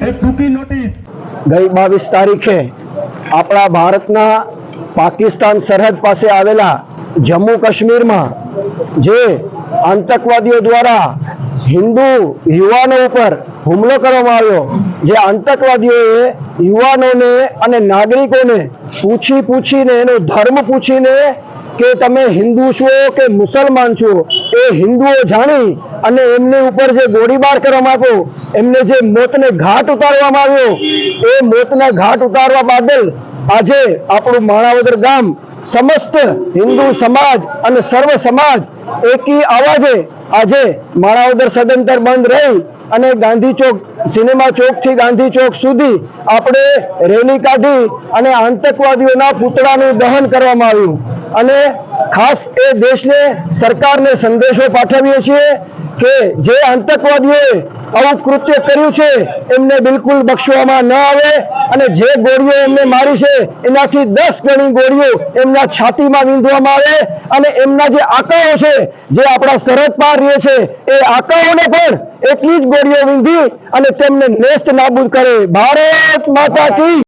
एक टूकी नोटिस गई 22 तारीखे अपना भारतना पाकिस्तान सरहद पासे आवेला जम्मू काश्मीर में जे आतंकवादियों द्वारा हिंदू युवाओं पर हुमलो करवामां आव्यो। जे आतंकवादियों युवाओं ने अने नागरिकों ने पूछीने एनो धर्म पूछीने के तमे हिंदू छो के मुसलमान छो ए हिंदुओ जाणी अने एमने ऊपर जे गोळीबार करवामां आव्यो, एमने जे मोतने घाट उतारवामां आव्यो, ए मोतना घाट उतारवा बदल आजे आपणुं माणावदर गाम समस्त हिंदू समाज अने सर्व समाज एकी आवाजे आजे माणावदर सदंतर बंद रही अने गांधी चौक सिनेमा चौक थी गांधी चौक सुधी आपणे रेली काढी अने आतंकवादीओना पुतळानुं दहन करवामां आव्युं अने खास ए देशने सरकारने संदेशो पाठवीए छीए के जे आतंकवादीओए आવું કૃત્ય કર્યું છે એમને બિલકુલ બક્ષવામાં ન આવે અને જે ગોળીઓ એમને મારી છે એનાથી 10 ગણી ગોળીઓ એમના છાતીમાં વીંધવામાં આવે અને એમના જે આકાઓ છે જે આપણા સરહદ પાર રહે છે એ આકાઓને પણ એટલી જ ગોળીઓ વીંધી અને તેમને નેસ્ત નાબૂદ કરે। ભારત માતા કી